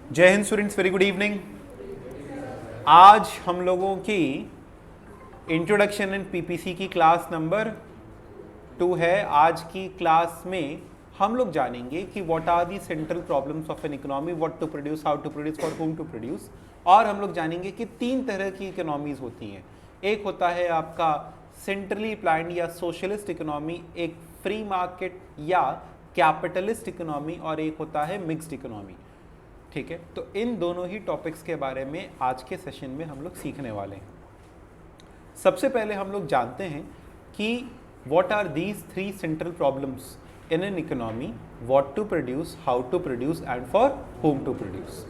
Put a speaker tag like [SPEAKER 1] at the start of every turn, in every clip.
[SPEAKER 1] जय Hind students, very good evening. आज हम लोगों की इंट्रोडक्शन इन पीपीसी की क्लास नंबर 2 है। आज की क्लास में हम लोग जानेंगे कि what are the central problems of an economy, what to produce, how to produce, for whom to produce. और हम लोग जानेंगे कि 3 तरह की इकोनॉमीज होती हैं। एक होता है आपका सेंट्रली प्लान्ड या सोशलिस्ट इकोनॉमी, एक फ्री मार्केट या कैपिटलिस्ट इकोनॉमी, और एक होता है मिक्स्ड इकोनॉमी। ठीक है, तो इन दोनों ही टॉपिक्स के बारे में आज के सेशन में हम लोग सीखने वाले हैं। सबसे पहले हम लोग जानते हैं कि what are these 3 central problems in an economy, what to produce, how to produce and for whom to produce.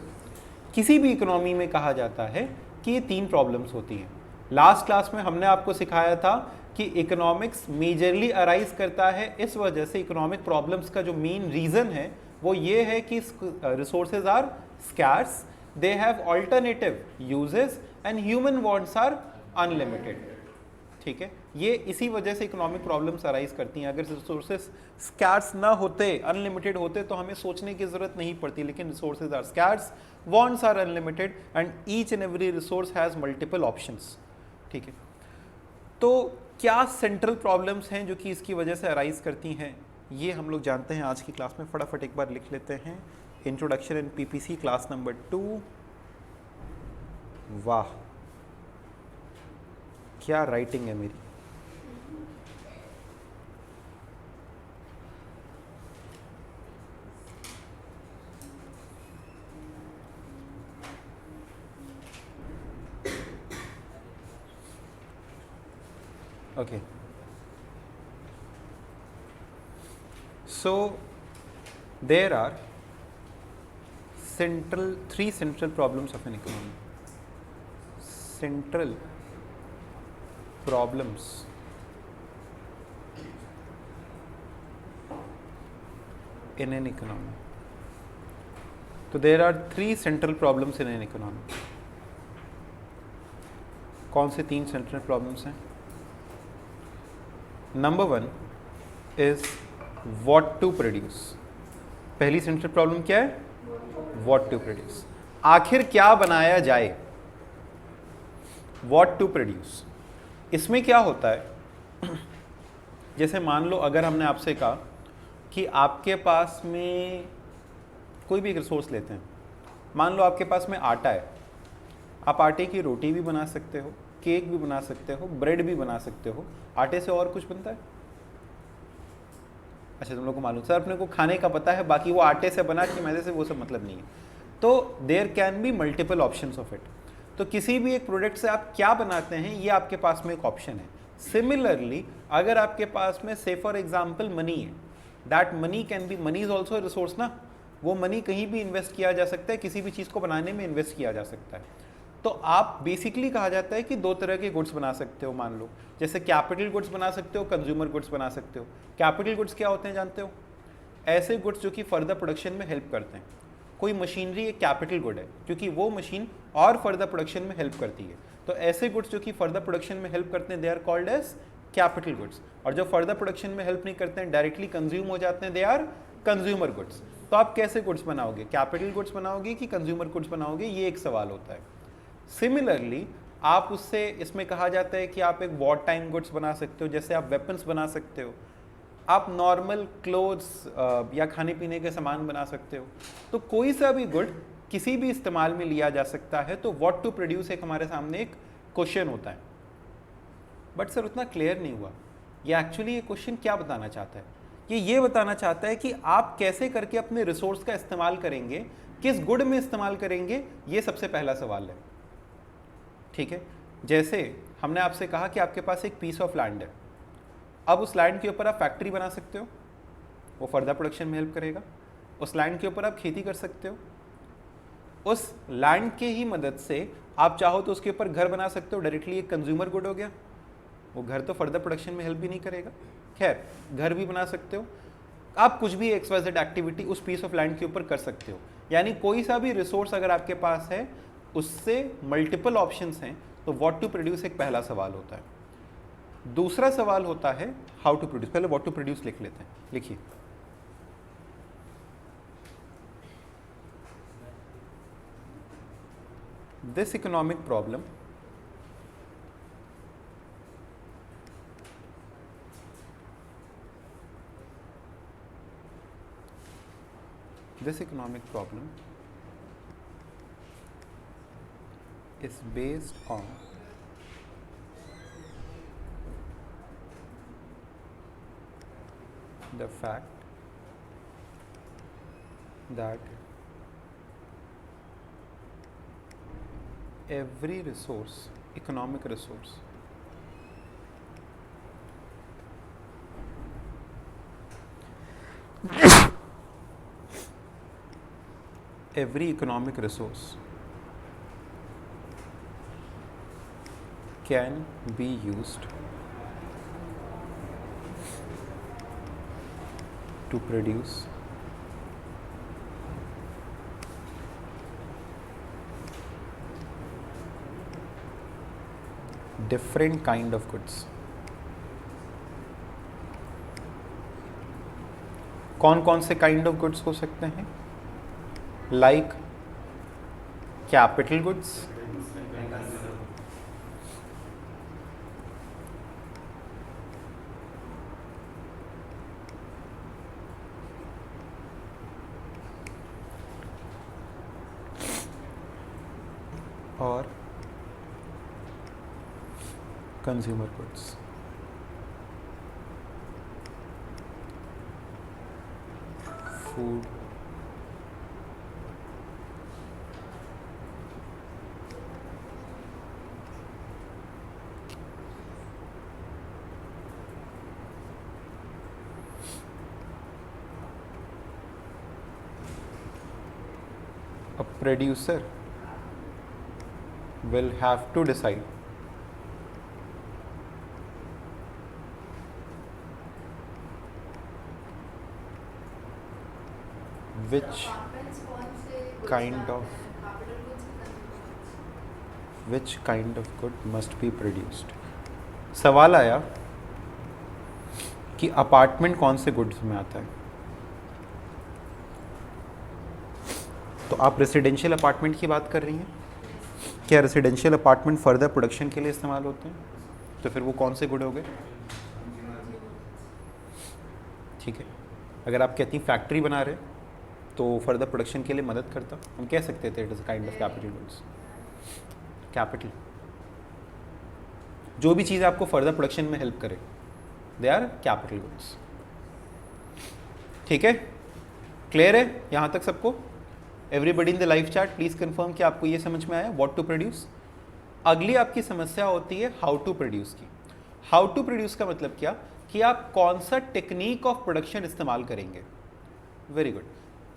[SPEAKER 1] किसी भी इकोनॉमी में कहा जाता है कि ये 3 प्रॉब्लम्स होती हैं। लास्ट क्लास में हमने आपको सिखाया था कि इकोनॉमिक्स मेजरली अराइज करता है इस वजह से, इकोनॉमिक प्रॉब्लम्स का जो मेन रीजन है वो ये है कि resources are scarce, they have alternative uses and human wants are unlimited. ठीक है, ये इसी वजह से इकोनॉमिक प्रॉब्लम्स अराइज करती हैं। अगर रिसोर्सेज स्कैर्स ना होते, अनलिमिटेड होते, तो हमें सोचने की जरूरत नहीं पड़ती, लेकिन resources are scarce, wants are unlimited and each and every resource has multiple options. ठीक है, तो क्या सेंट्रल प्रॉब्लम्स हैं जो कि इसकी वजह से अराइज करती हैं, ये हम लोग जानते हैं आज की क्लास में। फटाफट एक बार लिख लेते हैं, introduction in PPC class number 2। वाह, क्या राइटिंग है मेरी। Okay, so there are 3 central problems of an economy. Central problems in an economy. So there are 3 central problems in an economy. कौन से 3 central problems हैं? Number 1 is what to produce. पहली central problem क्या है? what to produce. आखिर क्या बनाया जाए? what to produce. इसमें क्या होता है, जैसे मान लो अगर हमने आपसे कहा कि आपके पास में कोई भी एक रिसोर्स लेते हैं, मान लो आपके पास में आटा है, आप आटे की रोटी भी बना सकते हो, केक भी बना सकते हो, ब्रेड भी बना सकते हो। आटे से और कुछ बनता है? अच्छा, तुम लोग को मालूम, सर अपने को खाने का पता है, बाकी वो आटे से बना कि मैदे से, वो सब मतलब नहीं है। तो there can be multiple options of it. तो किसी भी एक प्रोडक्ट से आप क्या बनाते हैं, ये आपके पास में एक ऑप्शन है। सिमिलरली अगर आपके पास में से फॉर एग्जाम्पल मनी है, that money can be, money is also resource ना, वो मनी कहीं भी इन्वेस्ट किया जा सकता है, किसी भी चीज़ को बनाने में इन्वेस्ट किया जा सकता है। तो आप बेसिकली कहा जाता है कि 2 तरह के गुड्स बना सकते हो। मान लो जैसे कैपिटल गुड्स बना सकते हो, कंज्यूमर गुड्स बना सकते हो। कैपिटल गुड्स क्या होते हैं जानते हो? ऐसे गुड्स जो कि फर्दर प्रोडक्शन में हेल्प करते हैं। कोई मशीनरी एक कैपिटल गुड है क्योंकि वो मशीन और फर्दर प्रोडक्शन में हेल्प करती है। तो ऐसे गुड्स जो कि फर्दर प्रोडक्शन में हेल्प करते हैं, they are called as capital goods. और जो फर्दर प्रोडक्शन में हेल्प नहीं करते हैं, डायरेक्टली कंज्यूम हो जाते हैं, दे आर कंज्यूमर गुड्स। तो आप कैसे गुड्स बनाओगे? कैपिटल गुड्स बनाओगे कि कंज्यूमर गुड्स बनाओगे, ये एक सवाल होता है। सिमिलरली आप उससे, इसमें कहा जाता है कि आप एक वॉर टाइम गुड्स बना सकते हो, जैसे आप वेपन्स बना सकते हो, आप नॉर्मल क्लोथ्स या खाने पीने के सामान बना सकते हो। तो कोई सा भी गुड किसी भी इस्तेमाल में लिया जा सकता है। तो व्हाट टू प्रोड्यूस एक हमारे सामने एक क्वेश्चन होता है। बट सर उतना क्लियर नहीं हुआ, ये एक्चुअली ये क्वेश्चन क्या बताना चाहता है? ये बताना चाहता है कि आप कैसे करके अपने रिसोर्स का इस्तेमाल करेंगे, किस गुड में इस्तेमाल करेंगे, ये सबसे पहला सवाल है। ठीक है, जैसे हमने आपसे कहा कि आपके पास एक पीस ऑफ लैंड है, अब उस लैंड के ऊपर आप फैक्ट्री बना सकते हो, वो फर्दर प्रोडक्शन में हेल्प करेगा। उस लैंड के ऊपर आप खेती कर सकते हो, उस लैंड के ही मदद से आप चाहो तो उसके ऊपर घर बना सकते हो, डायरेक्टली एक कंज्यूमर गुड हो गया। वो घर तो फर्दर प्रोडक्शन में हेल्प भी नहीं करेगा, खैर घर भी बना सकते हो। आप कुछ भी XYZ एक्टिविटी उस पीस ऑफ लैंड के ऊपर कर सकते हो। यानी कोई सा भी रिसोर्स अगर आपके पास है, उससे मल्टीपल ऑप्शंस हैं। तो व्हाट टू प्रोड्यूस एक पहला सवाल होता है। दूसरा सवाल होता है हाउ टू प्रोड्यूस। पहले व्हाट टू प्रोड्यूस लिख लेते हैं, लिखिए। this economic problem is based on the fact that every resource, economic resource, every economic resource can be used to produce different kind of goods. कौन कौन से kind of goods हो सकते हैं? लाइक कैपिटल गुड्स, और consumer goods. Food, a producer will have to decide which kind of good must be produced. सवाल आया कि अपार्टमेंट कौन से गुड्स में आता है. तो आप रेसिडेंशियल अपार्टमेंट की बात कर रही हैं. क्या रेसिडेंशियल अपार्टमेंट फर्दर प्रोडक्शन के लिए इस्तेमाल होते हैं? तो फिर वो कौन से गुड हो गए? ठीक है. अगर आप कहती फैक्ट्री बना रहे तो फर्दर प्रोडक्शन के लिए मदद करता, हम कह सकते थे it is kind of capital goods. Capital, जो भी चीज़ आपको फर्दर प्रोडक्शन में हेल्प करे, दे आर कैपिटल गुड्स. ठीक है, क्लियर है यहाँ तक सबको? Everybody in the live chat please confirm कि आपको ये समझ में आया व्हाट टू प्रोड्यूस. अगली आपकी समस्या होती है हाउ टू प्रोड्यूस की. हाउ टू प्रोड्यूस का मतलब क्या कि आप कौन सा टेक्निक ऑफ प्रोडक्शन इस्तेमाल करेंगे. Very good.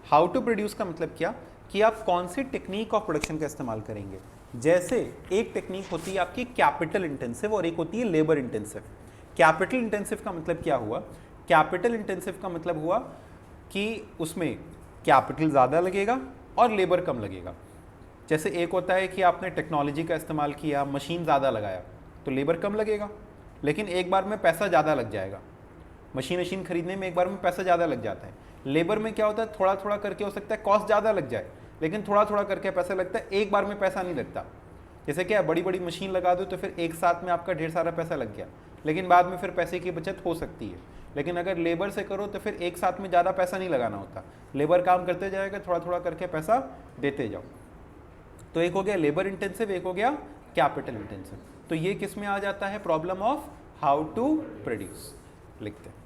[SPEAKER 1] How to produce का मतलब क्या कि आप कौन सी टेक्निक ऑफ प्रोडक्शन का इस्तेमाल करेंगे. जैसे एक टेक्निक होती है आपकी कैपिटल इंटेंसिव और एक होती है लेबर इंटेंसिव. कैपिटल इंटेंसिव का मतलब क्या हुआ? कैपिटल इंटेंसिव का मतलब हुआ कि उसमें कैपिटल ज़्यादा लगेगा और लेबर कम लगेगा. जैसे एक होता है कि आपने टेक्नोलॉजी का इस्तेमाल किया, मशीन ज़्यादा लगाया तो लेबर कम लगेगा, लेकिन एक बार में पैसा ज़्यादा लग जाएगा. मशीन खरीदने में एक बार में पैसा ज़्यादा लग जाता है. लेबर में क्या होता है, थोड़ा थोड़ा करके हो सकता है कॉस्ट ज़्यादा लग जाए, लेकिन थोड़ा थोड़ा करके पैसा लगता है, एक बार में पैसा नहीं लगता. जैसे क्या बड़ी बड़ी मशीन लगा दो तो फिर एक साथ में आपका ढेर सारा पैसा लग गया, लेकिन बाद में फिर पैसे की बचत हो सकती है. लेकिन अगर लेबर से करो तो फिर एक साथ में ज़्यादा पैसा नहीं लगाना होता, लेबर काम करते जाएगा, थोड़ा थोड़ा करके पैसा देते जाओ. तो एक हो गया लेबर इंटेंसिव, एक हो गया कैपिटल इंटेंसिव. तो ये किस में आ जाता है? Problem of how to produce. लिखते हैं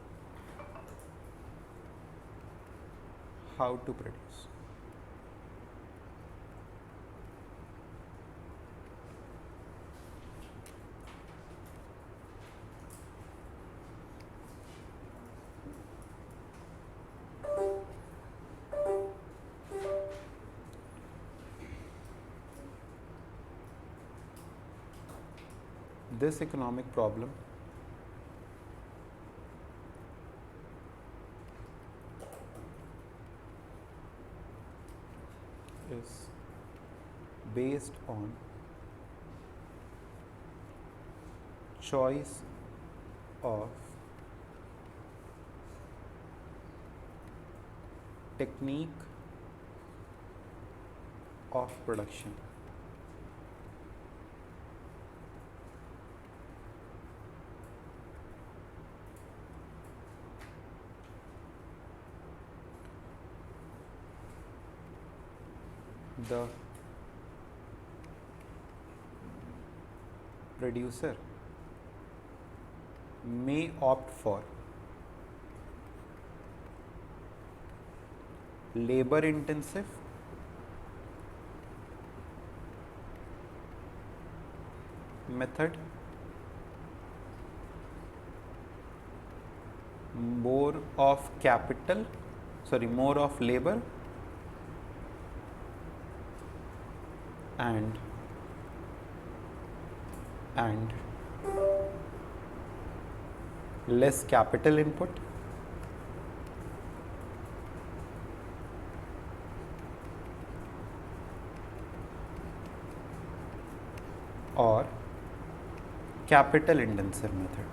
[SPEAKER 1] how to produce. This economic problem is based on choice of technique of production. the producer may opt for labor intensive method, more of labor and less capital input, or capital intensive method.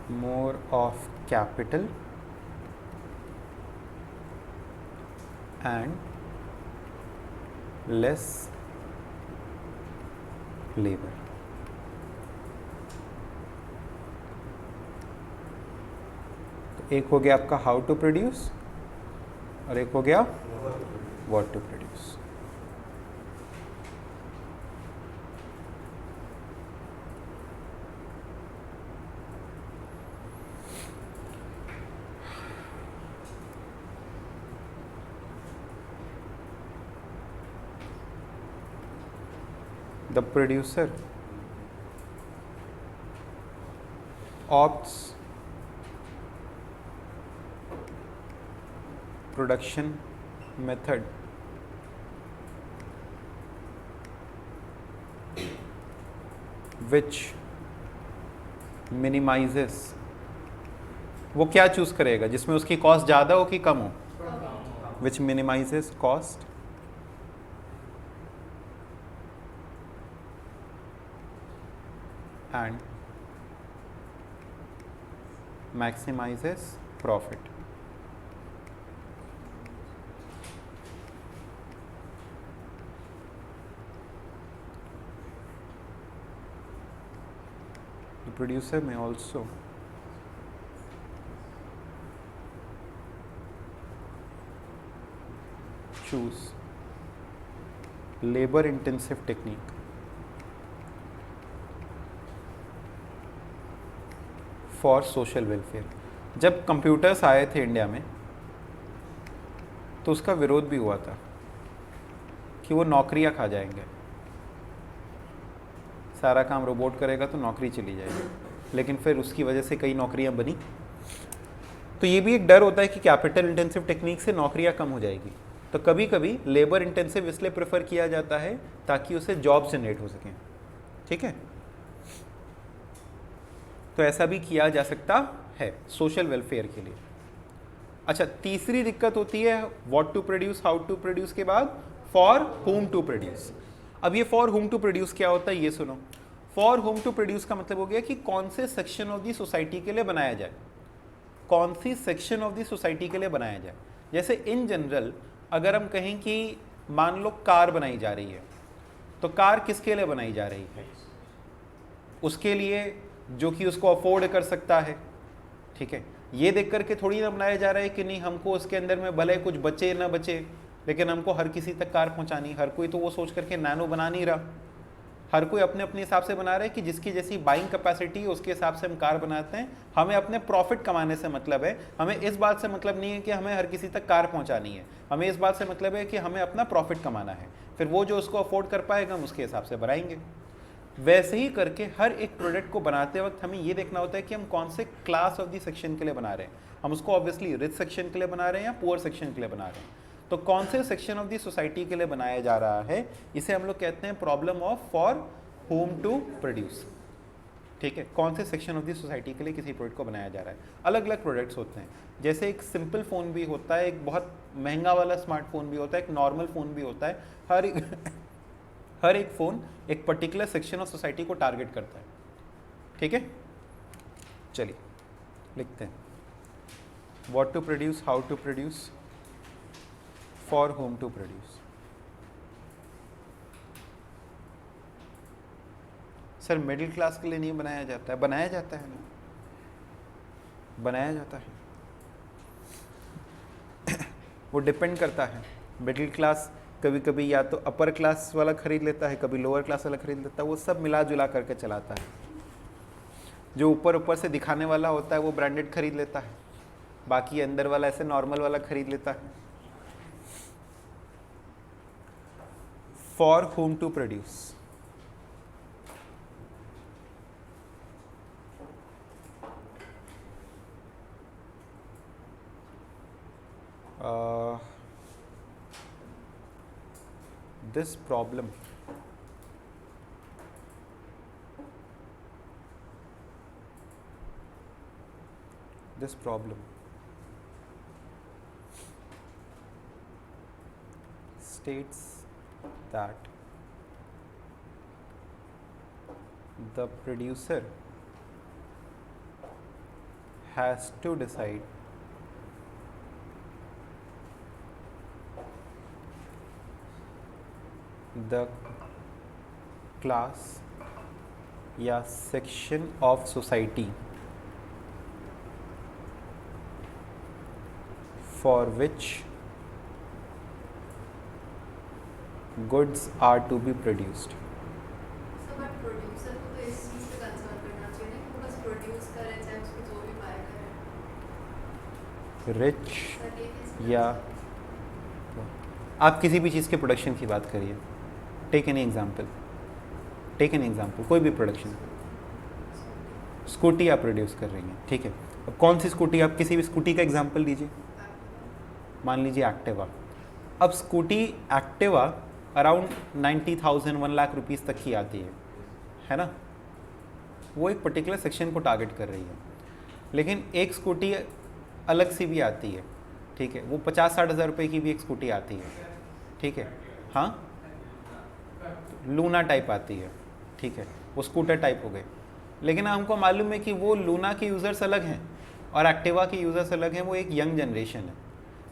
[SPEAKER 1] More of capital and less labor. तो एक हो गया आपका how to produce और एक हो गया what to produce. The producer opts production method which minimizes, वो क्या चूज करेगा जिसमें उसकी कॉस्ट ज़्यादा हो कि कम हो, which minimizes cost and maximizes profit. The producer may also choose labor intensive technique for social welfare. जब कंप्यूटर्स आए थे इंडिया में तो उसका विरोध भी हुआ था कि वो नौकरियां खा जाएंगे, सारा काम रोबोट करेगा तो नौकरी चली जाएगी. लेकिन फिर उसकी वजह से कई नौकरियां बनी. तो ये भी एक डर होता है कि कैपिटल इंटेंसिव टेक्निक से नौकरियां कम हो जाएगी. तो कभी कभी लेबर इंटेंसिव इसलिए प्रेफर किया जाता है ताकि उसे जॉब जनरेट हो सकें. ठीक है, तो ऐसा भी किया जा सकता है सोशल वेलफेयर के लिए. अच्छा, तीसरी दिक्कत होती है what to produce how to produce के बाद फॉर होम टू प्रोड्यूस. अब ये फॉर होम टू प्रोड्यूस क्या होता है ये सुनो. फॉर होम टू प्रोड्यूस का मतलब हो गया कि कौन से सेक्शन ऑफ दी सोसाइटी के लिए बनाया जाए, कौन सी सेक्शन ऑफ दी सोसाइटी के लिए बनाया जाए. जैसे इन जनरल अगर हम कहें कि मान लो कार बनाई जा रही है, तो कार किसके लिए बनाई जा रही है, उसके लिए जो कि उसको अफोर्ड कर सकता है. ठीक है, ये देख करके थोड़ी ना बनाया जा रहा है कि नहीं हमको उसके अंदर में भले कुछ बचे ना बचे लेकिन हमको हर किसी तक कार पहुंचानी. हर कोई तो वो सोच करके नैनो बना नहीं रहा. हर कोई अपने अपने हिसाब से बना रहा है कि जिसकी जैसी बाइंग कैपेसिटी है उसके हिसाब से हम कार बनाते हैं. हमें अपने प्रॉफिट कमाने से मतलब है, हमें इस बात से मतलब नहीं है कि हमें हर किसी तक कार पहुंचानी है. हमें इस बात से मतलब है कि हमें अपना प्रॉफिट कमाना है. फिर वो जो उसको अफोर्ड कर पाएगा हम उसके हिसाब से बनाएंगे. वैसे ही करके हर एक प्रोडक्ट को बनाते वक्त हमें ये देखना होता है कि हम कौन से क्लास ऑफ दी सेक्शन के लिए बना रहे हैं. हम उसको ऑब्वियसली रिच सेक्शन के लिए बना रहे हैं या पुअर सेक्शन के लिए बना रहे हैं. तो कौन से सेक्शन ऑफ दी सोसाइटी के लिए बनाया जा रहा है, इसे हम लोग कहते हैं problem of for whom to produce. ठीक है, कौन से सेक्शन ऑफ दी सोसाइटी के लिए किसी प्रोडक्ट को बनाया जा रहा है. अलग अलग प्रोडक्ट्स होते हैं. जैसे एक सिंपल फ़ोन भी होता है, एक बहुत महंगा वाला स्मार्टफोन भी होता है, एक नॉर्मल फ़ोन भी होता है. हर एक फ़ोन एक पर्टिकुलर सेक्शन ऑफ सोसाइटी को टारगेट करता है. ठीक है, चलिए लिखते हैं. What to produce, how to produce, for whom to produce. Sir middle class के लिए नहीं बनाया जाता है, बनाया जाता है ना, बनाया जाता है। वो डिपेंड करता है, मिडिल क्लास कभी कभी या तो अपर क्लास वाला खरीद लेता है, कभी लोअर क्लास वाला खरीद लेता है, वो सब मिला जुला करके चलाता है। जो ऊपर ऊपर से दिखाने वाला होता है वो ब्रांडेड खरीद लेता है, बाकी अंदर वाला ऐसे नॉर्मल वाला खरीद लेता है। For whom to produce, this problem states that the producer has to decide the class या section of society for which goods are to be produced.
[SPEAKER 2] So, but producer को तो इस चीज़ पे कंसर्न करना चाहिए ना कि वो बस प्रोड्यूस करे, चाहे उसको जो भी बाय करे।
[SPEAKER 1] रिच या आप किसी भी चीज़ के प्रोडक्शन की बात करिए, टेक एनी एग्जाम्पल, कोई भी प्रोडक्शन, स्कूटी आप प्रोड्यूस कर रही हैं, ठीक है। अब कौन सी स्कूटी, आप किसी भी स्कूटी का एग्जाम्पल दीजिए, मान लीजिए एक्टिवा। अब scooty Activa around 90,000 1 lakh rupees तक की आती है ना, वो एक पर्टिकुलर सेक्शन को टारगेट कर रही है। लेकिन एक स्कूटी अलग सी भी आती है, ठीक है, वो 50-60 हज़ार रुपये की भी एक स्कूटी आती है, ठीक है, हाँ, लूना टाइप आती है, ठीक है, वो स्कूटर टाइप हो गए। लेकिन हमको मालूम है कि वो लूना के यूज़र्स अलग हैं और एक्टिवा के यूज़र्स अलग हैं, वो एक यंग जनरेशन है,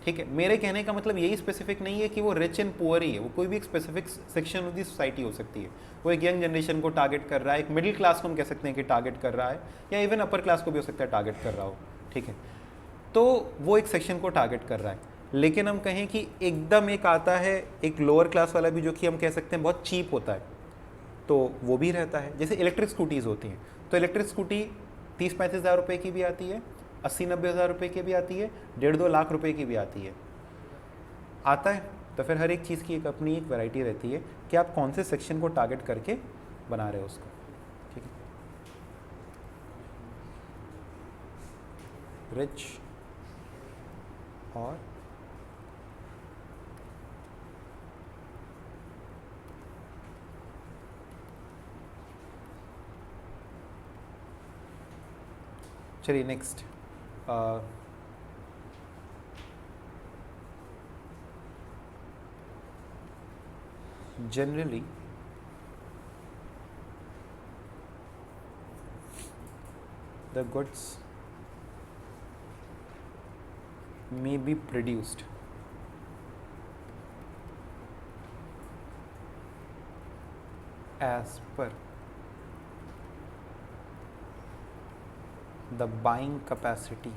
[SPEAKER 1] ठीक है। मेरे कहने का मतलब यही स्पेसिफिक नहीं है कि वो रिच एंड पुअर ही है, वो कोई भी एक specific section of the society हो सकती है। वो एक यंग जनरेशन को टारगेट कर रहा है, एक मिडिल क्लास को हम कह सकते हैं कि टारगेट कर रहा है, या इवन अपर क्लास को भी हो सकता है टारगेट कर रहा हो, ठीक है। तो वो एक सेक्शन को टारगेट कर रहा है। लेकिन हम कहें कि एकदम एक आता है एक लोअर क्लास वाला भी, जो कि हम कह सकते हैं बहुत चीप होता है, तो वो भी रहता है। जैसे इलेक्ट्रिक स्कूटीज़ होती हैं, तो इलेक्ट्रिक स्कूटी 30-35 हज़ार रुपये की भी आती है, 80-90 हज़ार रुपये की भी आती है, 1.5-2 लाख रुपए की भी आती है, आता है। तो फिर हर एक चीज़ की एक अपनी एक वैरायटी रहती है कि आप कौन से सेक्शन को टारगेट करके बना रहे हो उसको, ठीक है। रिच और चलिए next, generally the goods may be produced as per the buying capacity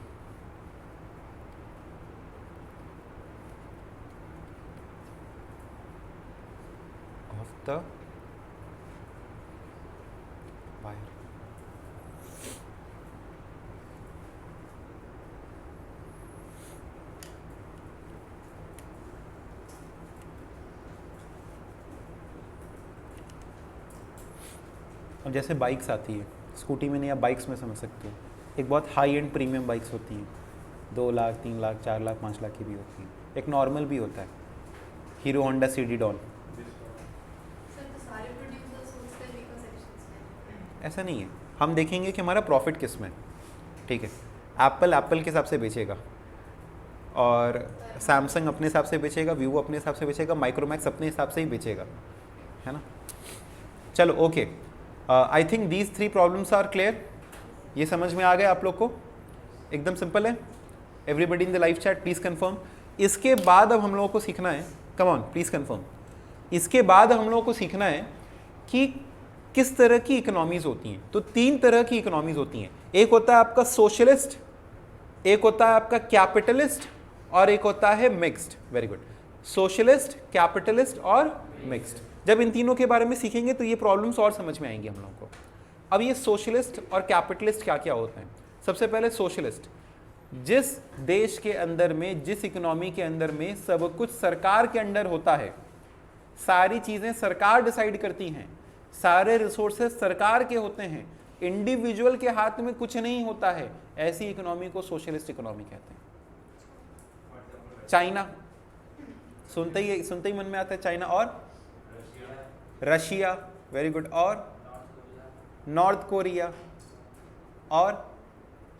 [SPEAKER 1] of the buyer. अब जैसे बाइक्स आती है, स्कूटी में नहीं, आप बाइक्स में समझ सकते हो, एक बहुत हाई एंड प्रीमियम बाइक्स होती हैं, 2 लाख 3 लाख 4 लाख 5 लाख की भी होती हैं, एक नॉर्मल भी होता है, हीरो होंडा CD डॉन। ऐसा नहीं है, हम देखेंगे कि हमारा प्रॉफिट किस में, ठीक है। एप्पल के हिसाब से बेचेगा, और सैमसंग अपने हिसाब से बेचेगा, वीवो अपने हिसाब से बेचेगा, माइक्रोमैक्स अपने हिसाब से ही बेचेगा, है ना। चलो okay, I think these 3 problems are clear. ये समझ में आ गया आप लोग को, एकदम सिंपल है। Everybody in the live chat please confirm. इसके बाद अब हम लोगों को सीखना है, कम ऑन प्लीज़ कंफर्म, इसके बाद हम लोगों को सीखना है कि किस तरह की इकोनॉमीज होती हैं? तो 3 तरह की इकोनॉमीज होती हैं। एक होता है आपका सोशलिस्ट, एक होता है आपका कैपिटलिस्ट, और एक होता है mixed. Very good. Socialist, capitalist और मिक्स्ड। जब इन तीनों के बारे में सीखेंगे तो ये प्रॉब्लम्स और समझ में आएंगी हम लोगों को। अब ये सोशलिस्ट और कैपिटलिस्ट क्या क्या होते हैं? सबसे पहले सोशलिस्ट, जिस देश के अंदर में, जिस इकोनॉमी के अंदर में सब कुछ सरकार के अंडर होता है, सारी चीजें सरकार डिसाइड करती हैं, सारे रिसोर्सेज सरकार के होते हैं, इंडिविजुअल के हाथ में कुछ नहीं होता है, ऐसी इकोनॉमी को सोशलिस्ट इकोनॉमी कहते हैं। चाइना, सुनते ही मन में आता है चाइना। और रशिया, वेरी गुड। और नॉर्थ कोरिया, और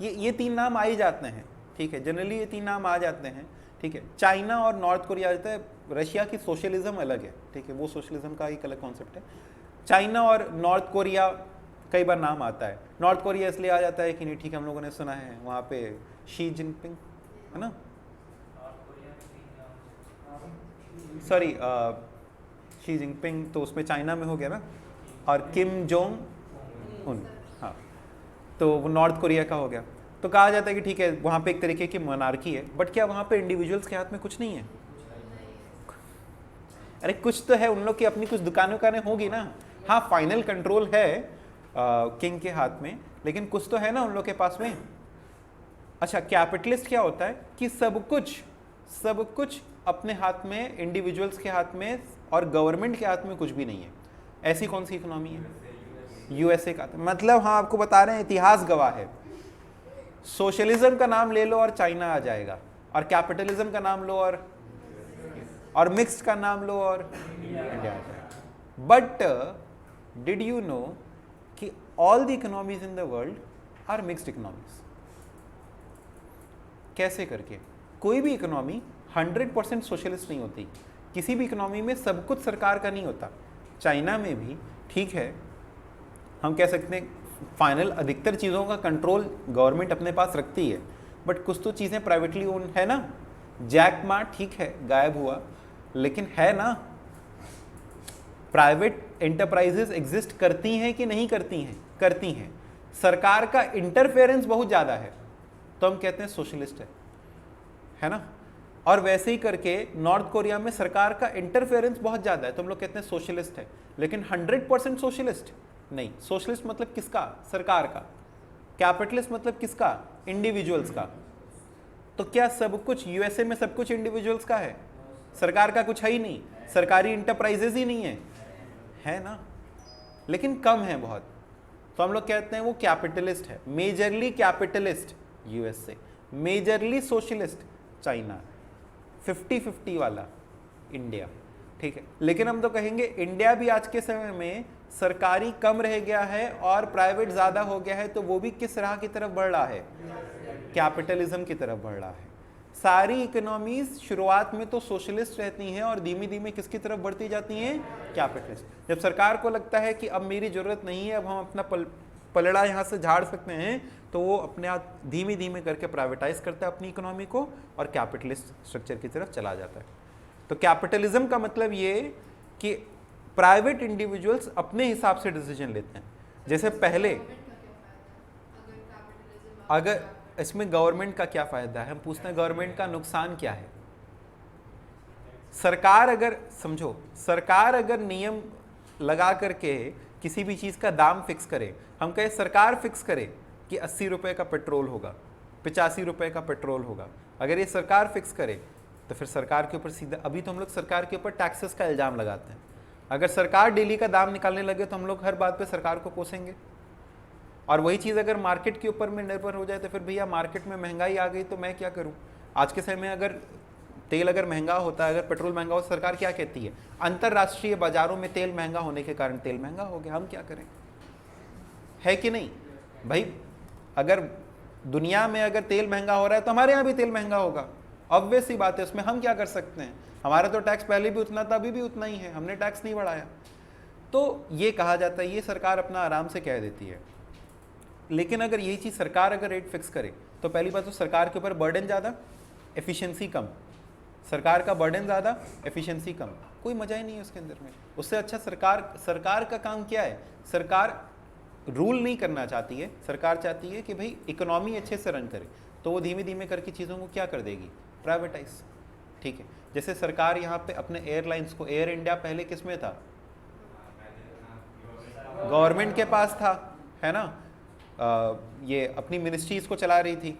[SPEAKER 1] ये 3 नाम आ ही जाते हैं, ठीक है, जनरली ये 3 नाम आ जाते हैं, ठीक है। चाइना और नॉर्थ कोरिया आ जाता है। रशिया की सोशलिज्म अलग है, ठीक है, वो सोशलिज्म का एक अलग कॉन्सेप्ट है। चाइना और नॉर्थ कोरिया कई बार नाम आता है। नॉर्थ कोरिया इसलिए आ जाता है कि नहीं, ठीक है, हम लोगों ने सुना है वहाँ पे शी जिनपिंग है ना, सॉरी शी जिनपिंग, तो उसमें चाइना में हो गया ना, और किम जोंग उन, हाँ, तो वो नॉर्थ कोरिया का हो गया। तो कहा जाता है कि ठीक है, वहाँ पे एक तरीके की मोनार्की है, बट क्या वहाँ पे इंडिविजुअल्स के हाथ में कुछ नहीं है? अरे कुछ तो है, उन लोग की अपनी कुछ दुकानें होगी ना। हाँ, फाइनल कंट्रोल है किंग के हाथ में, लेकिन कुछ तो है ना उन लोग के पास में। अच्छा, कैपिटलिस्ट क्या होता है कि सब कुछ अपने हाथ में, इंडिविजुअल्स के हाथ में, और गवर्नमेंट के हाथ में कुछ भी नहीं है। ऐसी कौन सी इकोनॉमी है? यूएसए का। मतलब हाँ, आपको बता रहे हैं, इतिहास गवाह है। सोशलिज्म का नाम ले लो और चाइना आ जाएगा, और कैपिटलिज्म का नाम लो और मिक्स्ड का नाम लो और इंडिया आ जाएगा। बट डिड यू नो कि all the economies in the world are mixed economies? कैसे करके? कोई भी इकोनॉमी 100% सोशलिस्ट नहीं होती। किसी भी इकोनॉमी में सब कुछ सरकार का नहीं होता। चाइना में भी, ठीक है, हम कह सकते हैं फाइनल अधिकतर चीज़ों का कंट्रोल गवर्नमेंट अपने पास रखती है, बट कुछ तो चीज़ें प्राइवेटली ओन है ना। जैक मा, ठीक है, गायब हुआ, लेकिन है ना। प्राइवेट एंटरप्राइजेस एग्जिस्ट करती हैं कि नहीं करती हैं? करती हैं। सरकार का इंटरफेरेंस बहुत ज़्यादा है, तो हम कहते हैं सोशलिस्ट है ना। और वैसे ही करके नॉर्थ कोरिया में सरकार का इंटरफेरेंस बहुत ज़्यादा है, तो हम लोग कहते हैं सोशलिस्ट है। लेकिन 100% सोशलिस्ट नहीं। सोशलिस्ट मतलब किसका? सरकार का। कैपिटलिस्ट मतलब किसका? इंडिविजुअल्स का। तो क्या सब कुछ यूएसए में सब कुछ इंडिविजुअल्स का है? सरकार का कुछ है ही नहीं, सरकारी इंटरप्राइजेज ही नहीं है ना, लेकिन कम है बहुत। तो हम लोग कहते हैं वो कैपिटलिस्ट है। Majorly capitalist USA, majorly socialist China, 50-50 वाला इंडिया, ठीक है। लेकिन हम तो कहेंगे इंडिया भी आज के समय में सरकारी कम रह गया है और प्राइवेट ज़्यादा हो गया है, तो वो भी किस राह की तरफ बढ़ रहा है? कैपिटलिज्म की तरफ बढ़ रहा है। सारी इकोनॉमीज शुरुआत में तो सोशलिस्ट रहती हैं और धीमे धीमे किसकी तरफ बढ़ती जाती हैं? कैपिटलिस्ट। जब सरकार को लगता है कि अब मेरी ज़रूरत नहीं है, अब हम अपना पलड़ा यहाँ से झाड़ सकते हैं, तो वो अपने आप धीमे धीमे करके प्राइवेटाइज करता है अपनी इकोनॉमी को और कैपिटलिस्ट स्ट्रक्चर की तरफ चला जाता है। तो कैपिटलिज्म का मतलब ये कि प्राइवेट इंडिविजुअल्स अपने हिसाब से डिसीजन लेते हैं। जैसे पहले, अगर इसमें गवर्नमेंट का क्या फ़ायदा है, हम पूछते हैं गवर्नमेंट का नुकसान क्या है? सरकार अगर, समझो, सरकार अगर नियम लगा करके किसी भी चीज़ का दाम फिक्स करे, हम कहें सरकार फिक्स करे कि 80 रुपये का पेट्रोल होगा, 85 रुपये का पेट्रोल होगा, अगर ये सरकार फिक्स करे तो फिर सरकार के ऊपर सीधा, अभी तो हम लोग सरकार के ऊपर टैक्सेस का इल्ज़ाम लगाते हैं। अगर सरकार डेली का दाम निकालने लगे तो हम लोग हर बात पे सरकार को कोसेंगे। और वही चीज़ अगर मार्केट के ऊपर में निर्भर हो जाए तो फिर भैया मार्केट में महंगाई आ गई तो मैं क्या करूं? आज के समय में अगर तेल अगर महंगा होता है, अगर पेट्रोल महंगा हो, सरकार क्या कहती है? अंतर्राष्ट्रीय बाजारों में तेल महंगा होने के कारण तेल महंगा हो गया, हम क्या करें? है कि नहीं भाई? अगर दुनिया में अगर तेल महंगा हो रहा है तो हमारे यहाँ भी तेल महंगा होगा, ऑब्वियस सी बात है। उसमें हम क्या कर सकते हैं? हमारा तो टैक्स पहले भी उतना था, अभी भी उतना ही है, हमने टैक्स नहीं बढ़ाया। तो ये कहा जाता है, ये सरकार अपना आराम से कह देती है। लेकिन अगर यही चीज़ सरकार अगर रेट फिक्स करे तो पहली बात तो सरकार के ऊपर बर्डन ज़्यादा, एफिशिएंसी कम। सरकार का बर्डन ज़्यादा, एफिशिएंसी कम। कोई मजा ही नहीं है उसके अंदर में। उससे अच्छा सरकार का काम क्या है? सरकार रूल नहीं करना चाहती है, सरकार चाहती है कि भाई इकोनॉमी अच्छे से रन करे, तो वो धीमे धीमे करके चीज़ों को क्या कर देगी? प्राइवेटाइज। ठीक है, जैसे सरकार यहाँ पे अपने एयरलाइंस को, एयर इंडिया पहले किस में था? गवर्नमेंट के पास था, है ना, ये अपनी मिनिस्ट्रीज को चला रही थी,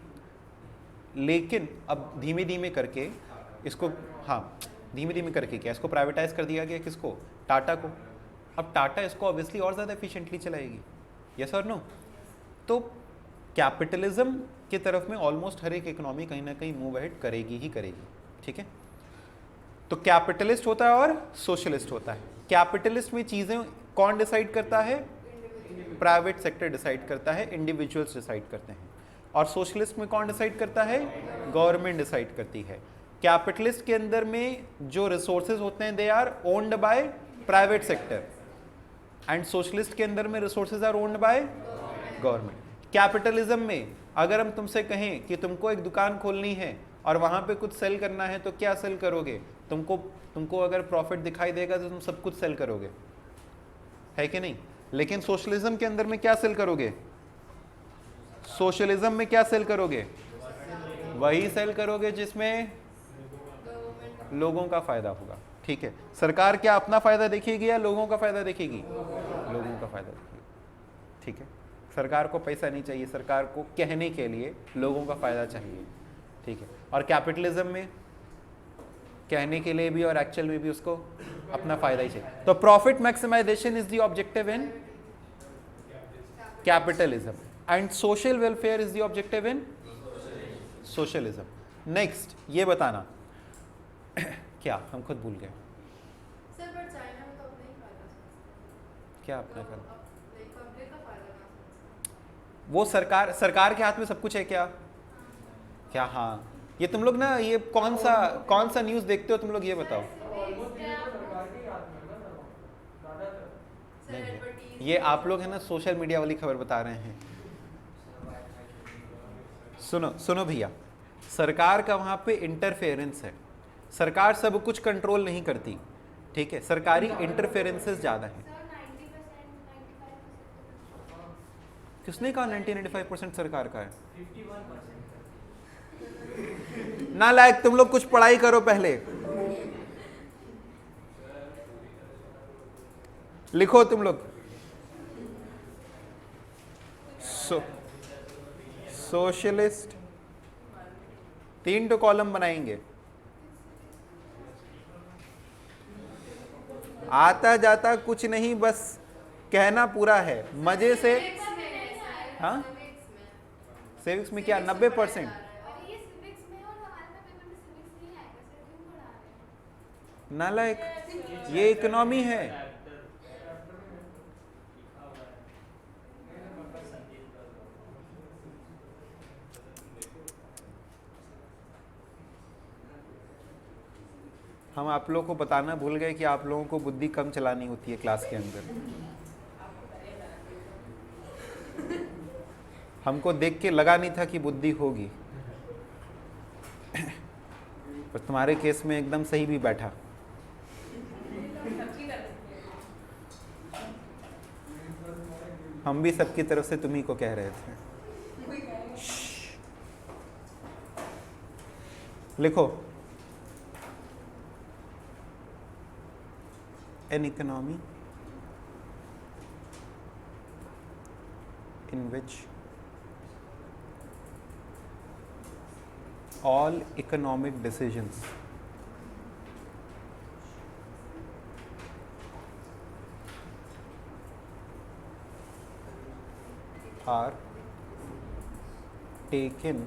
[SPEAKER 1] लेकिन अब धीमे धीमे करके इसको, हाँ धीमे धीमे करके क्या, इसको प्राइवेटाइज कर दिया गया। किसको? टाटा को। अब टाटा इसको ऑब्वियसली और ज़्यादा एफिशिएंटली चलाएगी, यस और नो? तो कैपिटलिज्म की तरफ में ऑलमोस्ट हर एक इकोनॉमी कहीं ना कहीं मूव अहेड करेगी ही करेगी। ठीक है, तो कैपिटलिस्ट होता है और सोशलिस्ट होता है। कैपिटलिस्ट में चीज़ें कौन डिसाइड करता है? प्राइवेट सेक्टर डिसाइड करता है, इंडिविजुअल्स डिसाइड करते हैं। और सोशलिस्ट में कौन डिसाइड करता है? गवर्नमेंट डिसाइड करती है। कैपिटलिस्ट के अंदर में जो रिसोर्सेज होते हैं they are owned by private sector, and socialist के अंदर में resources are owned by government. Capitalism में अगर हम तुमसे कहें कि तुमको एक दुकान खोलनी है और वहां पे कुछ सेल करना है, तो क्या सेल करोगे? तुमको अगर प्रॉफिट दिखाई देगा तो तुम सब कुछ सेल करोगे, है कि नहीं? लेकिन सोशलिज्म के अंदर में क्या सेल करोगे? सोशलिज्म में क्या सेल करोगे? वही सेल करोगे जिसमें लोगों का फायदा होगा। ठीक है, सरकार क्या अपना फायदा देखेगी या लोगों का फायदा देखेगी? लोगों का फायदा देखेगी। ठीक है, सरकार को पैसा नहीं चाहिए, सरकार को कहने के लिए लोगों का फायदा चाहिए। ठीक है, और कैपिटलिज्म में कहने के लिए भी और एक्चुअल में भी उसको अपना फायदा ही चाहिए। तो profit maximisation is the objective in capitalism and social welfare is the objective in socialism. Next ये बताना क्या हम खुद भूल गए?
[SPEAKER 2] सर पर चाइना में तो अपना ही फायदा सोचते
[SPEAKER 1] क्या
[SPEAKER 2] हैं।
[SPEAKER 1] अपना
[SPEAKER 2] तो
[SPEAKER 1] फायदा?
[SPEAKER 2] पब्लिक का फायदा ना सोचते
[SPEAKER 1] वो सरकार के हाथ में सब कुछ है क्या? क्या? हाँ, ये तुम लोग ना, ये कौन सा न्यूज़ देखते हो तुम लोग, ये बताओ। नहीं भैया, ये आप लोग है ना सोशल मीडिया वाली खबर बता रहे हैं। सुनो भैया, सरकार का वहाँ पे इंटरफेरेंस है, सरकार सब कुछ कंट्रोल नहीं करती। ठीक है, सरकारी इंटरफेरेंसेस ज़्यादा हैं। किसने कहा 90-95% सरकार का है? नालायक, तुम लोग कुछ पढ़ाई करो पहले, लिखो तुम लोग। सोशलिस्ट 3 तो कॉलम बनाएंगे, आता जाता कुछ नहीं, बस कहना पूरा है मजे से। हाँ, सिविक्स में क्या 90%? नालायक, ये इकोनॉमी है। हम आप लोगों को बताना भूल गए कि आप लोगों को बुद्धि कम चलानी होती है क्लास के अंदर। हमको देख के लगा नहीं था कि बुद्धि होगी, पर तुम्हारे केस में एकदम सही भी बैठा। हम भी सबकी तरफ से तुम्ही को कह रहे थे। लिखो, an economy in which all economic decisions are taken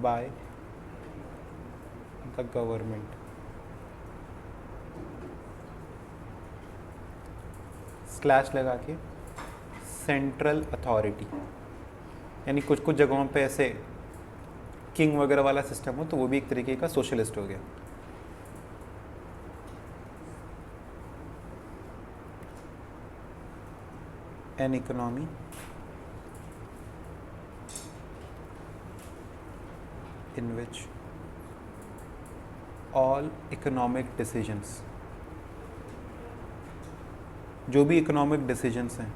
[SPEAKER 1] by the government slash लगा के सेंट्रल अथॉरिटी, यानी कुछ कुछ जगहों पे ऐसे किंग वगैरह वाला सिस्टम हो तो वो भी एक तरीके का सोशलिस्ट हो गया। An economy in which all economic decisions, जो भी इकोनॉमिक डिसीजंस हैं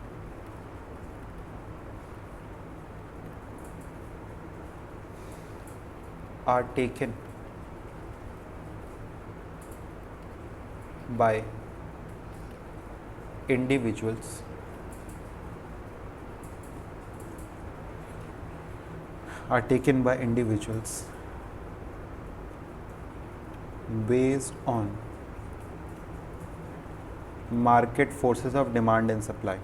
[SPEAKER 1] are taken by individuals are taken by individuals based on market forces of demand and supply,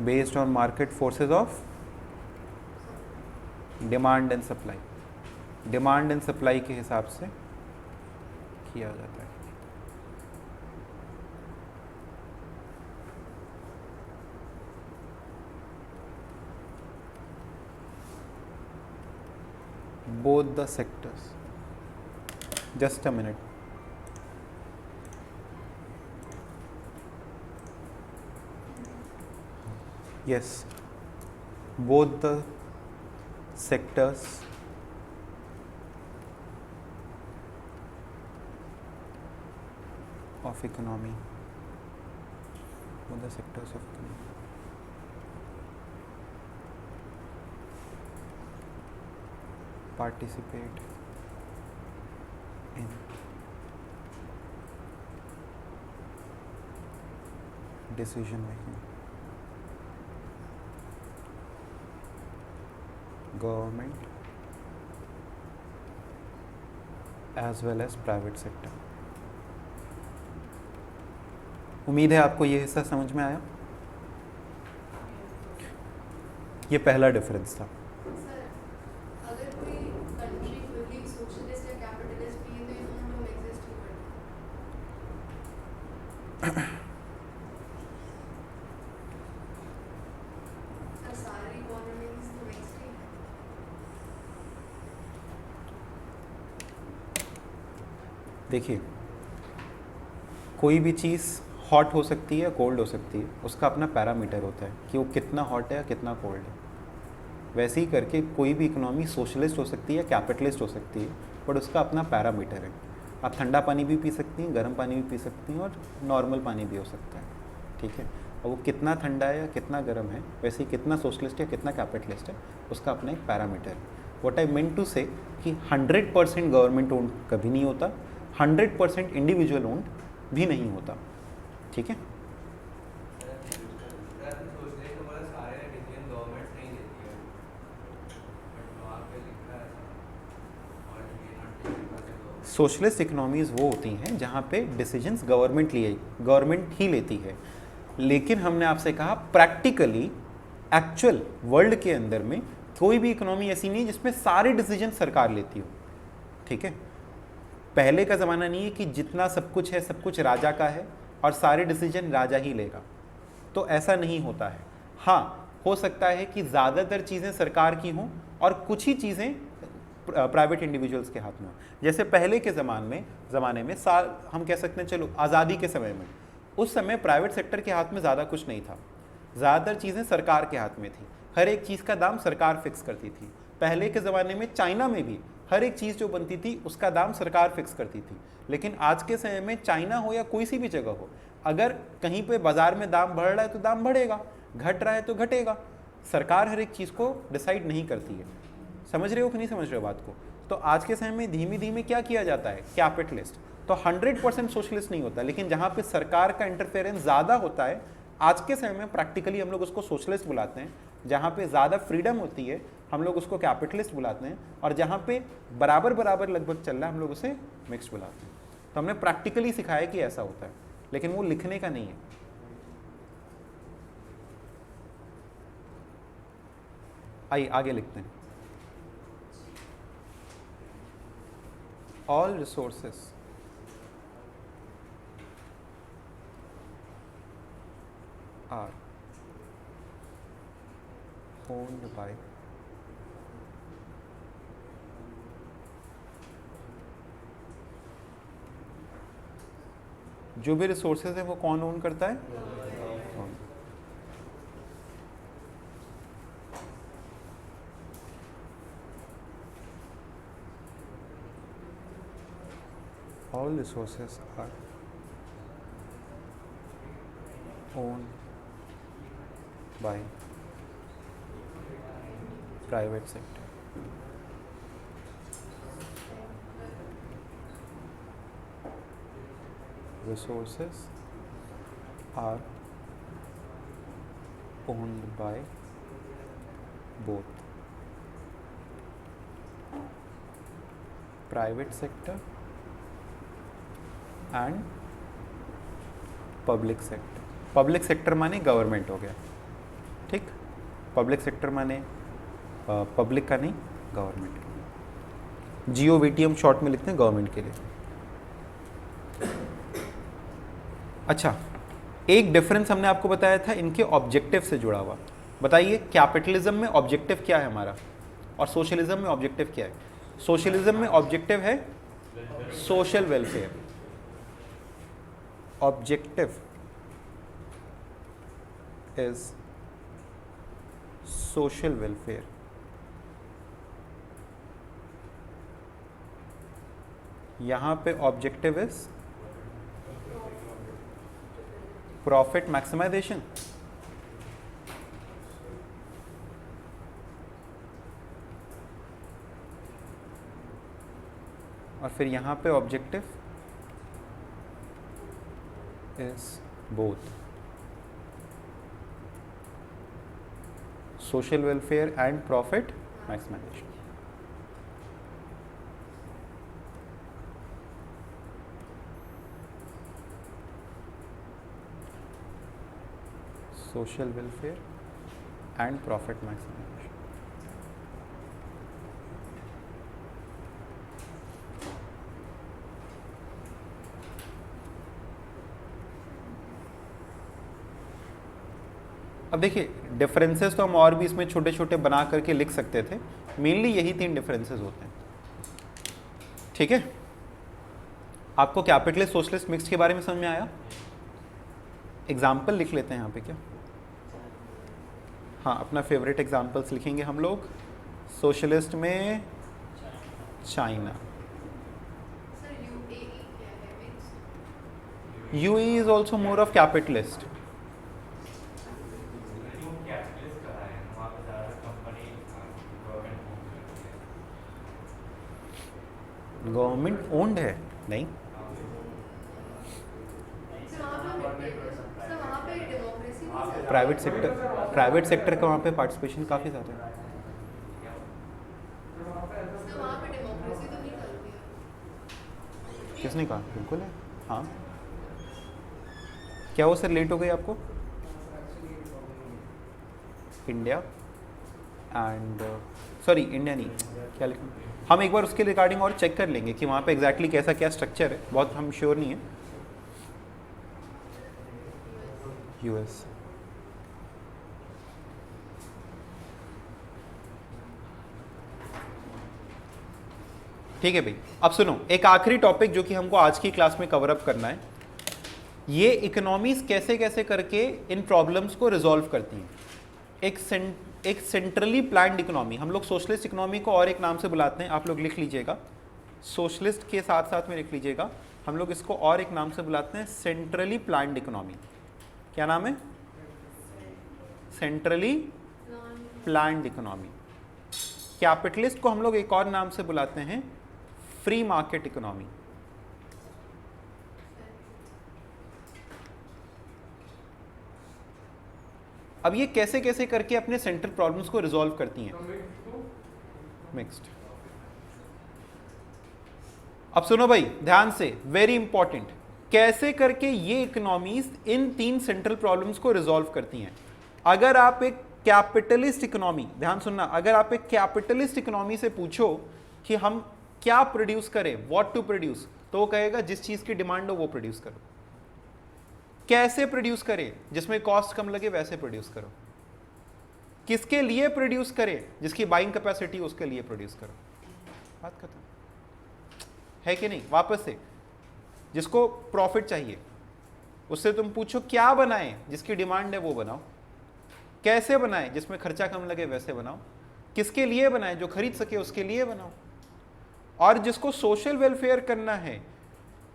[SPEAKER 1] based on market forces of demand and supply, demand and supply के हिसाब से किया जाता है। both the sectors, just a minute, yes, both the sectors of economy, both the sectors of economy participate in decision making, government as well as private sector। उम्मीद है आपको ये हिस्सा समझ में आया। ये पहला डिफरेंस था।
[SPEAKER 2] सर, अगर कोई कंट्री फुल्ली सोशलिस्ट या कैपिटलिस्ट भी है तो ये दोनों टर्म एग्जिस्ट ही करते हैं। सर, सारी इकोनॉमीज तो मिक्स्ड ही है।
[SPEAKER 1] देखिए, कोई भी चीज़ हॉट हो सकती है, कोल्ड हो सकती है, उसका अपना पैरामीटर होता है कि वो कितना हॉट है या कितना कोल्ड है। वैसे ही करके कोई भी इकोनॉमी सोशलिस्ट हो सकती है, कैपिटलिस्ट हो सकती है, बट उसका अपना पैरामीटर है। आप ठंडा पानी भी पी सकती हैं, गर्म पानी भी पी सकती हैं और नॉर्मल पानी भी हो सकता है, ठीक है। और वो कितना ठंडा है या कितना गर्म है, वैसे ही कितना सोशलिस्ट या कितना कैपिटलिस्ट है, उसका अपना एक पैरामीटर है। व्हाट आई मीन टू से कि 100% गवर्नमेंट ओन्ड कभी नहीं होता, 100% इंडिविजुअल ओन्ड भी नहीं होता, ठीक है। सोशलिस्ट इकोनॉमीज़ वो होती हैं जहाँ पे डिसीजंस गवर्नमेंट ही लेती है, लेकिन हमने आपसे कहा प्रैक्टिकली एक्चुअल वर्ल्ड के अंदर में कोई भी इकोनॉमी ऐसी नहीं है जिसमें सारे डिसीजन सरकार लेती हो, ठीक है। पहले का ज़माना नहीं है कि जितना सब कुछ है सब कुछ राजा का है और सारे डिसीजन राजा ही लेगा, तो ऐसा नहीं होता है। हाँ, हो सकता है कि ज़्यादातर चीज़ें सरकार की हों और कुछ ही चीज़ें प्राइवेट इंडिविजुअल्स के हाथ में हो। जैसे पहले के ज़माने में हम कह सकते हैं, चलो आज़ादी के समय में, उस समय प्राइवेट सेक्टर के हाथ में ज़्यादा कुछ नहीं था, ज़्यादातर चीज़ें सरकार के हाथ में थी। हर एक चीज़ का दाम सरकार फिक्स करती थी। पहले के ज़माने में चाइना में भी हर एक चीज़ जो बनती थी उसका दाम सरकार फिक्स करती थी। लेकिन आज के समय में चाइना हो या कोई सी भी जगह हो, अगर कहीं पे बाज़ार में दाम बढ़ रहा है तो दाम बढ़ेगा, घट रहा है तो घटेगा। सरकार हर एक चीज़ को डिसाइड नहीं करती है। समझ रहे हो कि नहीं समझ रहे हो बात को? तो आज के समय में धीमे धीमे क्या किया जाता है, कैपिटलिस्ट तो 100% सोशलिस्ट नहीं होता, लेकिन जहाँ पे सरकार का इंटरफेरेंस ज़्यादा होता है, आज के समय में प्रैक्टिकली हम लोग उसको सोशलिस्ट बुलाते हैं। जहाँ पे ज़्यादा फ्रीडम होती है हम लोग उसको कैपिटलिस्ट बुलाते हैं, और जहाँ पे बराबर बराबर लगभग चल रहा है हम लोग उसे मिक्स बुलाते हैं। तो हमने प्रैक्टिकली सिखाया कि ऐसा होता है, लेकिन वो लिखने का नहीं है। आइए आगे लिखते हैं। All resources are owned by जो भी रिसोर्सेज है वो कौन ओन करता है? all resources are owned by private sector. Resources are owned by both private sector and public sector. Public sector माने गवर्नमेंट हो गया, ठीक। पब्लिक सेक्टर माने पब्लिक का नहीं, गवर्नमेंट का। GOVT हम शॉर्ट में लिखते हैं गवर्नमेंट के लिए। अच्छा, एक डिफरेंस हमने आपको बताया था इनके ऑब्जेक्टिव से जुड़ा हुआ। बताइए कैपिटलिज्म में ऑब्जेक्टिव क्या है हमारा और सोशलिज्म में ऑब्जेक्टिव क्या है? सोशलिज्म में ऑब्जेक्टिव है social welfare, objective is social welfare. यहां पे ऑब्जेक्टिव इज प्रॉफिट मैक्सिमाइजेशन। और फिर यहां पे objective is both social welfare and profit maximisation. Social welfare and profit maximisation. अब देखिए डिफरेंसेस तो हम और भी इसमें छोटे छोटे बना करके लिख सकते थे, मेनली यही 3 डिफरेंसेस होते हैं, ठीक है। आपको कैपिटलिस्ट सोशलिस्ट मिक्स के बारे में समझ में आया? एग्जाम्पल लिख लेते हैं यहाँ पे क्या? हाँ, अपना फेवरेट एग्जाम्पल्स लिखेंगे हम लोग। सोशलिस्ट में चाइना,
[SPEAKER 2] सर UAE क्या है? Mixed.
[SPEAKER 1] UAE is also more of capitalist. Government owned है नहीं,
[SPEAKER 2] सर वहाँ पे डेमोक्रेसी नहीं चल रही।
[SPEAKER 1] प्राइवेट सेक्टर का वहाँ पे पार्टिसिपेशन काफ़ी ज़्यादा है।
[SPEAKER 2] सर वहाँ पे डेमोक्रेसी तो नहीं चलती है।
[SPEAKER 1] किसने कहा? बिल्कुल है, हाँ। क्या वो सर लेट हो गई आपको? इंडिया एंड सॉरी इंडिया नहीं, क्या लिखा? हम एक बार उसके रिगार्डिंग और चेक कर लेंगे कि वहाँ पे एग्जैक्टली कैसा क्या स्ट्रक्चर है, बहुत हम श्योर नहीं है। US ठीक है भाई। अब सुनो, एक आखिरी टॉपिक जो कि हमको आज की क्लास में कवर अप करना है, ये इकोनॉमीज कैसे कैसे करके इन प्रॉब्लम्स को रिजॉल्व करती हैं। एक सेंट्रली प्लान्ड इकोनॉमी, हम लोग सोशलिस्ट इकोनॉमी को और एक नाम से बुलाते हैं, आप लोग लिख लीजिएगा, सोशलिस्ट के साथ साथ में लिख लीजिएगा, हम लोग इसको और एक नाम से बुलाते हैं सेंट्रली प्लान्ड इकोनॉमी। क्या नाम है? Centrally planned economy. कैपिटलिस्ट को हम लोग एक और नाम से बुलाते हैं फ्री मार्केट इकोनॉमी। अब ये कैसे कैसे करके अपने सेंट्रल प्रॉब्लम्स को रिजॉल्व करती हैं? मिक्स्ड। अब सुनो भाई ध्यान से, वेरी इंपॉर्टेंट, कैसे करके ये इकोनॉमीज इन 3 सेंट्रल प्रॉब्लम्स को रिजॉल्व करती हैं। अगर आप एक कैपिटलिस्ट इकोनॉमी, ध्यान सुनना, अगर आप एक कैपिटलिस्ट इकोनॉमी से पूछो कि हम क्या प्रोड्यूस करें, व्हाट टू प्रोड्यूस, तो वो कहेगा जिस चीज की डिमांड हो वो प्रोड्यूस करो। कैसे प्रोड्यूस करें? जिसमें कॉस्ट कम लगे वैसे प्रोड्यूस करो। किसके लिए प्रोड्यूस करें? जिसकी बाइंग कैपेसिटी उसके लिए प्रोड्यूस करो। बात खत्म है कि नहीं? वापस से, जिसको प्रॉफिट चाहिए उससे तुम पूछो क्या बनाएं, जिसकी डिमांड है वो बनाओ। कैसे बनाएं? जिसमें खर्चा कम लगे वैसे बनाओ। किसके लिए बनाएं? जो खरीद सके उसके लिए बनाओ। और जिसको सोशल वेलफेयर करना है,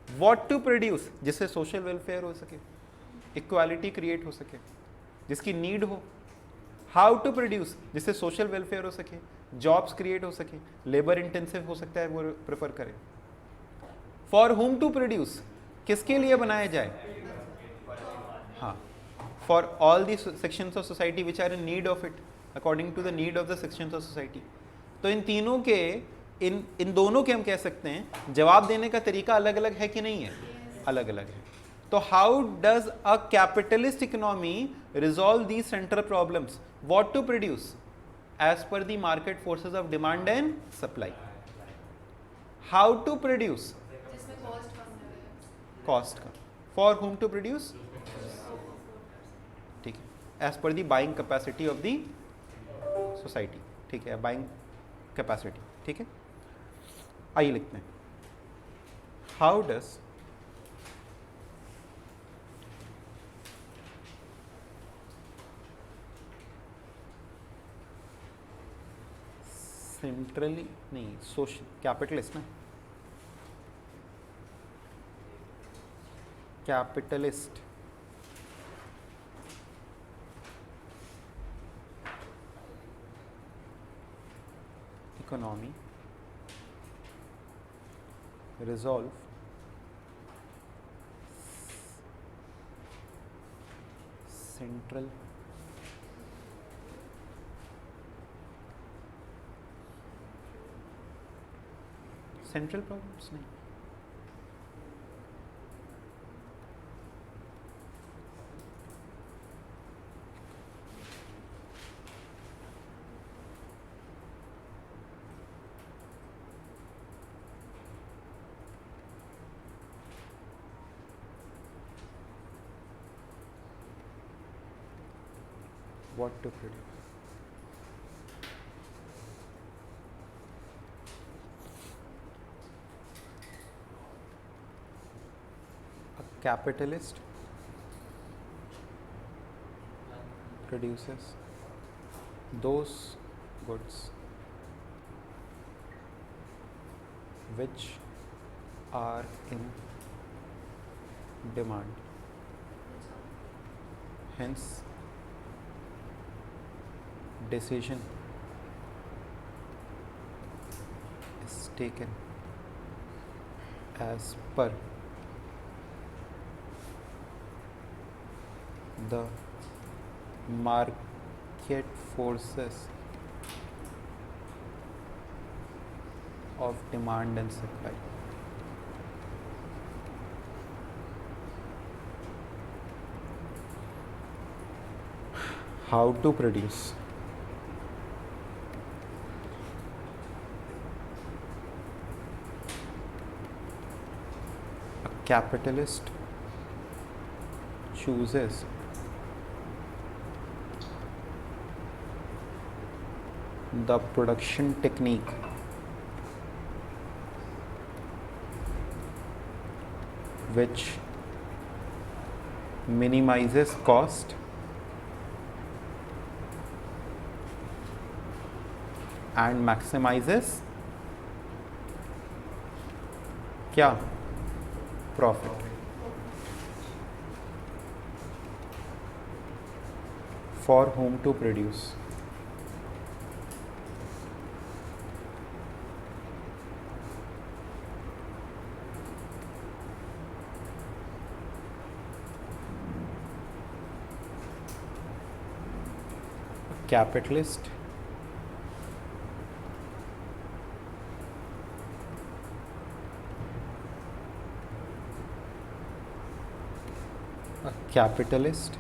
[SPEAKER 1] व्हाट टू प्रोड्यूस, जिससे सोशल वेलफेयर हो सके, इक्वालिटी क्रिएट हो सके, जिसकी नीड हो। हाउ टू प्रोड्यूस, जिससे सोशल वेलफेयर हो सके, जॉब्स क्रिएट हो सके, लेबर इंटेंसिव हो सकता है वो प्रेफर करें। फॉर हुम टू प्रोड्यूस, किसके लिए बनाया जाए, हाँ, for all the sections of society which are in need of it according to the need of the sections of society. तो इन तीनों के इन दोनों के हम कह सकते हैं जवाब देने का तरीका अलग अलग है कि नहीं है, अलग अलग है। तो how does a capitalist economy resolve the central problems, what to produce as per the market forces of demand and supply. How to produce,
[SPEAKER 2] जिसमें कॉस्ट कम लगे।
[SPEAKER 1] कॉस्ट का। फॉर हुम टू प्रोड्यूस, ठीक है, as per the buying capacity of the society, ठीक है, buying capacity, ठीक है। आइए लिखते हैं, हाउ डज सेंट्रली नहीं सोशल कैपिटलिस्ट ना, capitalist economy resolve central problems नहीं, what to produce. A capitalist produces those goods which are in demand, hence decision is taken as per the market forces of demand and supply. How to produce. A capitalist chooses the production technique which minimizes cost and maximizes क्या, profit. For whom to produce. Capitalist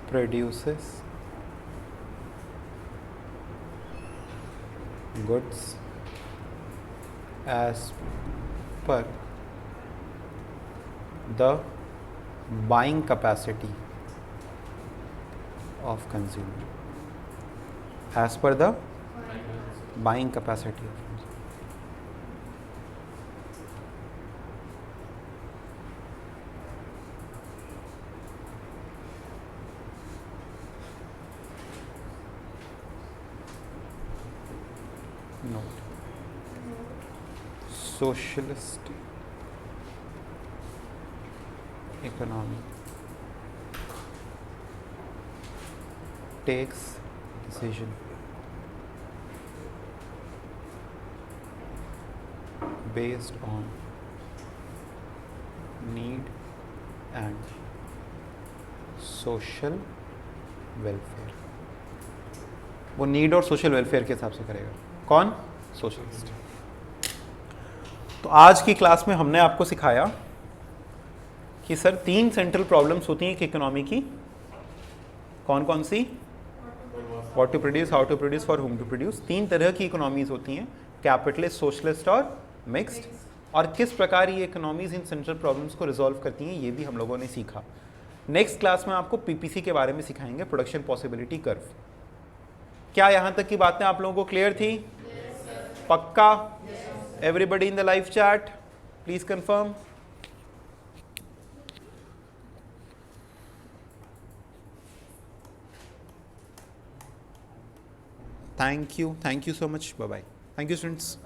[SPEAKER 1] produces goods as per the buying capacity of consumer, as per the buying capacity of consumer. Note. socialist economy takes decision based on need and social welfare. वो need और social welfare के हिसाब से करेगा। कौन? Socialist. तो आज की क्लास में हमने आपको सिखाया कि सर 3 सेंट्रल प्रॉब्लम्स होती हैं एक इकोनॉमी की। कौन कौन सी? What to produce, how to produce, for whom to produce. 3 तरह की इकोनॉमीज होती हैं, कैपिटलिस्ट, सोशलिस्ट और मिक्स्ड। और किस प्रकार ये इकोनॉमीज इन सेंट्रल प्रॉब्लम्स को रिजॉल्व करती हैं, ये भी हम लोगों ने सीखा। नेक्स्ट क्लास में आपको पीपीसी के बारे में सिखाएंगे, प्रोडक्शन पॉसिबिलिटी कर्व। क्या यहाँ तक की बातें आप लोगों को क्लियर थी? पक्का? Everybody in the live chat please confirm. Thank you so much, bye bye. Thank you students.